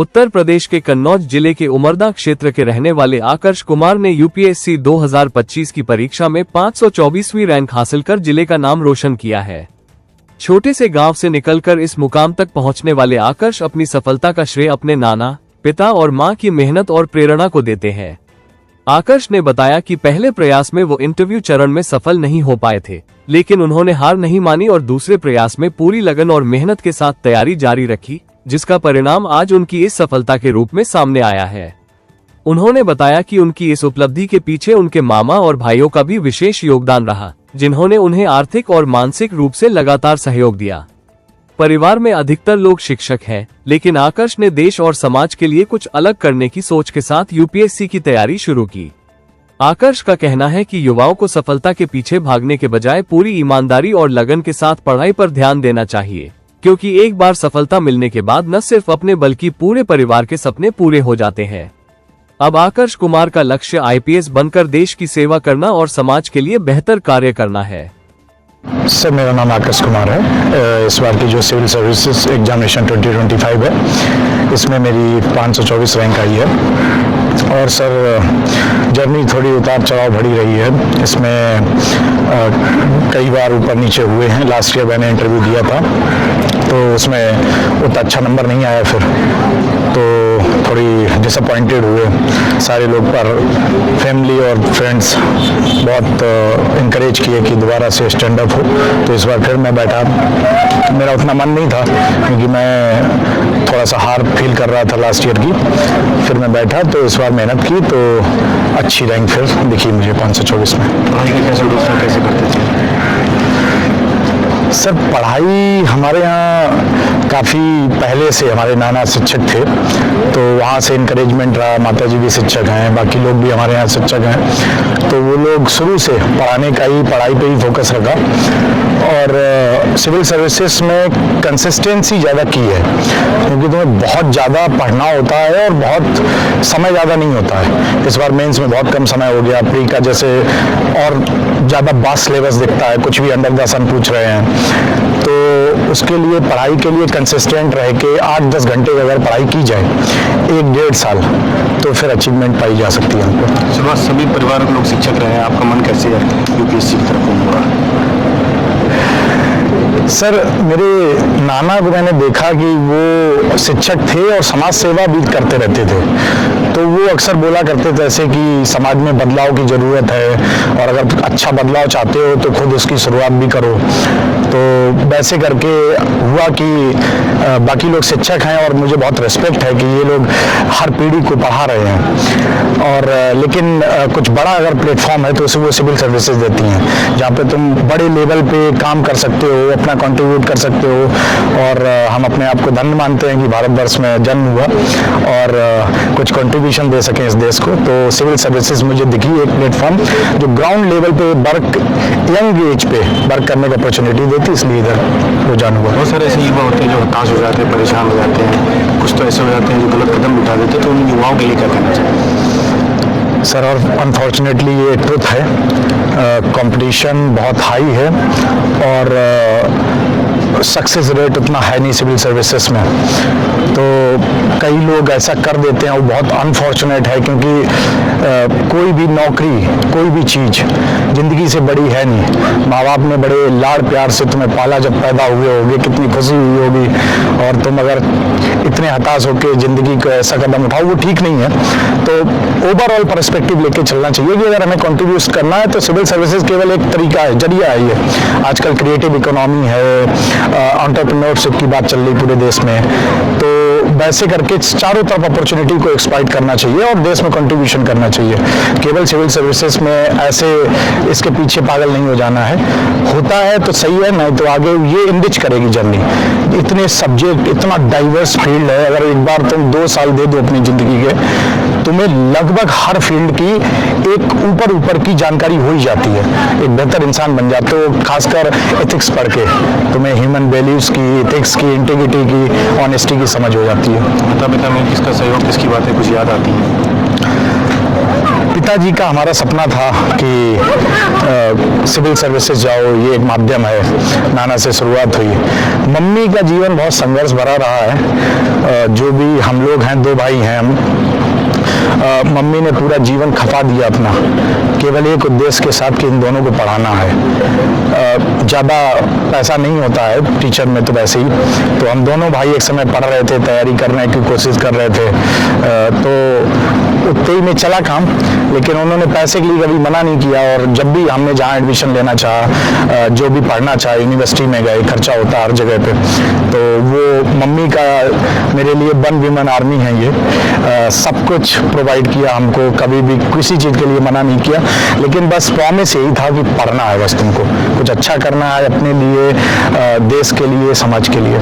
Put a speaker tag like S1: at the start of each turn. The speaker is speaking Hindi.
S1: उत्तर प्रदेश के कन्नौज जिले के उमरदा क्षेत्र के रहने वाले आकर्ष कुमार ने यूपीएससी 2025 की परीक्षा में 524वीं रैंक हासिल कर जिले का नाम रोशन किया है। छोटे से गांव से निकलकर इस मुकाम तक पहुंचने वाले आकर्ष अपनी सफलता का श्रेय अपने नाना, पिता और मां की मेहनत और प्रेरणा को देते हैं। आकर्ष ने बताया कि पहले प्रयास में वो इंटरव्यू चरण में सफल नहीं हो पाए थे, लेकिन उन्होंने हार नहीं मानी और दूसरे प्रयास में पूरी लगन और मेहनत के साथ तैयारी जारी रखी, जिसका परिणाम आज उनकी इस सफलता के रूप में सामने आया है। उन्होंने बताया कि उनकी इस उपलब्धि के पीछे उनके मामा और भाइयों का भी विशेष योगदान रहा, जिन्होंने उन्हें आर्थिक और मानसिक रूप से लगातार सहयोग दिया। परिवार में अधिकतर लोग शिक्षक हैं, लेकिन आकर्ष ने देश और समाज के लिए कुछ अलग करने की सोच के साथ यूपीएससी की तैयारी शुरू की। आकर्ष का कहना है कि युवाओं को सफलता के पीछे भागने के बजाय पूरी ईमानदारी और लगन के साथ पढ़ाई पर ध्यान देना चाहिए, क्योंकि एक बार सफलता मिलने के बाद न सिर्फ अपने बल्कि पूरे परिवार के सपने पूरे हो जाते हैं। अब आकर्ष कुमार का लक्ष्य आईपीएस बनकर देश की सेवा करना और समाज के लिए बेहतर कार्य करना है।
S2: सर, मेरा नाम आकर्ष कुमार है। इस बार की जो सिविल सर्विसेज एग्जामिनेशन 2025 है, इसमें मेरी 524 रैंक आई है। और सर, जर्नी थोड़ी उतार चढ़ाव भरी रही है। इसमें कई बार ऊपर नीचे हुए हैं। लास्ट ईयर मैंने इंटरव्यू दिया था, तो उसमें उतना अच्छा नंबर नहीं आया, फिर तो थोड़ी डिसअपॉइंटेड हुए सारे लोग। पर फैमिली और फ्रेंड्स बहुत इनकरेज किए कि दोबारा से स्टैंड अप हो। तो इस बार फिर मैं बैठा। मेरा उतना मन नहीं था, क्योंकि मैं थोड़ा सा हार फील कर रहा था लास्ट ईयर की। फिर मैं बैठा, तो इस बार मेहनत की, तो अच्छी रैंक फिर दिखी मुझे 524 में।
S3: पढ़ाई का कैसे करते थे
S2: सर? पढ़ाई हमारे यहाँ काफ़ी पहले से हमारे नाना शिक्षक थे, तो वहाँ से इनकरेजमेंट रहा। माताजी भी शिक्षक हैं, बाकी लोग भी हमारे यहाँ शिक्षक हैं, तो वो लोग शुरू से पढ़ाई पे ही फोकस रखा। और सिविल सर्विसेज में कंसिस्टेंसी ज़्यादा की है, क्योंकि तुम्हें बहुत ज़्यादा पढ़ना होता है और बहुत समय ज़्यादा नहीं होता है। इस बार मेंस में बहुत कम समय हो गया। प्री का जैसे और ज़्यादा वास्ट सिलेबस दिखता है, कुछ भी अंडर द सन पूछ रहे हैं, तो उसके लिए पढ़ाई के लिए कंसिस्टेंट रह के 8-10 घंटे अगर पढ़ाई की जाए 1-1.5 साल, तो फिर अचीवमेंट पाई जा सकती है हमको।
S3: सुबह सभी परिवार के लोग शिक्षक रहे हैं, आपका मन कैसे है यूपीएससी की तरफ मुड़ा?
S2: सर, मेरे नाना को मैंने देखा कि वो शिक्षक थे और समाज सेवा भी करते रहते थे, तो वो अक्सर बोला करते थे ऐसे कि समाज में बदलाव की ज़रूरत है, और अगर अच्छा बदलाव चाहते हो तो खुद उसकी शुरुआत भी करो। तो वैसे करके हुआ कि बाकी लोग शिक्षक हैं और मुझे बहुत रिस्पेक्ट है कि ये लोग हर पीढ़ी को पढ़ा रहे हैं। और लेकिन कुछ बड़ा अगर प्लेटफॉर्म है तो उसे वो सिविल सर्विसेज देती हैं, जहाँ पे तुम बड़े लेवल पे काम कर सकते हो, अपना कंट्रीब्यूट कर सकते हो। और हम अपने आप को धन्य मानते हैं कि भारतवर्ष में जन्म हुआ और कुछ कंट्रीब्यूशन दे सकें इस देश को। तो सिविल सर्विसेज मुझे दिखी एक प्लेटफॉर्म जो ग्राउंड लेवल पे वर्क, यंग एज पे वर्क करने की अपॉर्चुनिटी देती, इसलिए इधर रुझान हुआ।
S3: बहुत सारे ऐसे युवा होते हैं जो हताश हो जाते हैं, परेशान हो जाते हैं, कुछ तो ऐसे हो जाते हैं जो गलत कदम उठा देते हैं, तो उन युवाओं के लिए क्या कहना चाहिए?
S2: सर, और अनफॉर्चुनेटली ये ट्रुथ है, कंपटीशन बहुत हाई है और सक्सेस रेट उतना है नहीं सिविल सर्विसेज में। तो कई लोग ऐसा कर देते हैं, वो बहुत अनफॉर्चुनेट है, क्योंकि कोई भी नौकरी, कोई भी चीज़ ज़िंदगी से बड़ी है नहीं। माँ बाप ने बड़े लाड़ प्यार से तुम्हें पाला, जब पैदा हुए होगे कितनी खुशी हुई होगी, और तुम अगर इतने हताश होकर ज़िंदगी को ऐसा कदम उठाओ, वो ठीक नहीं है। तो ओवरऑल पर्सपेक्टिव लेके चलना चाहिए कि अगर हमें कंट्रीब्यूट करना है तो सिविल सर्विसेज केवल एक तरीका है, जरिया है। ये आजकल क्रिएटिव इकोनॉमी है, एंटरप्रेन्योरशिप की बात चल रही पूरे देश में, तो वैसे करके चारों तरफ अपॉर्चुनिटी को एक्सप्लॉइट करना चाहिए और देश में कंट्रीब्यूशन करना चाहिए। केवल सिविल सर्विसेज में ऐसे इसके पीछे पागल नहीं हो जाना है। होता है तो सही है, नहीं तो आगे ये इनरिच करेगी जर्नी। इतने सब्जेक्ट, इतना डाइवर्स फील्ड है, अगर एक बार तुम 2 साल दे दो अपनी ज़िंदगी के, तुम्हें लगभग हर फील्ड की एक ऊपर की जानकारी हो ही जाती है। एक बेहतर इंसान बन जाते हो, खासकर एथिक्स पढ़ के तुम्हें ह्यूमन वैल्यूज़ की, एथिक्स की, इंटीग्रिटी की, ऑनेस्टी की समझ हो जाती है।
S3: माता पिता में किसका सहयोग, किसकी बातें कुछ याद आती हैं?
S2: पिता पिताजी का हमारा सपना था कि सिविल सर्विसेज जाओ, ये एक माध्यम है, नाना से शुरुआत हुई। मम्मी का जीवन बहुत संघर्ष भरा रहा है। जो भी हम लोग हैं, 2 भाई हैं हम, मम्मी ने पूरा जीवन खपा दिया अपना, केवल एक उद्देश्य के साथ कि इन दोनों को पढ़ाना है। ज़्यादा पैसा नहीं होता है टीचर में तो वैसे ही, तो हम दोनों भाई एक समय पढ़ रहे थे, तैयारी करने की कोशिश कर रहे थे, तो उतने ही में चला काम, लेकिन उन्होंने पैसे के लिए कभी मना नहीं किया। और जब भी हमने जहाँ एडमिशन लेना चाहा, जो भी पढ़ना चाहा, यूनिवर्सिटी में गए, खर्चा होता हर जगह पे, तो वो मम्मी का मेरे लिए 1 विमेन आर्मी है ये, सब कुछ प्रोवाइड किया हमको, कभी भी किसी चीज़ के लिए मना नहीं किया, लेकिन बस प्रॉमिस यही था कि पढ़ना है, बस तुमको कुछ अच्छा करना है अपने लिए, देश के लिए, समाज के लिए।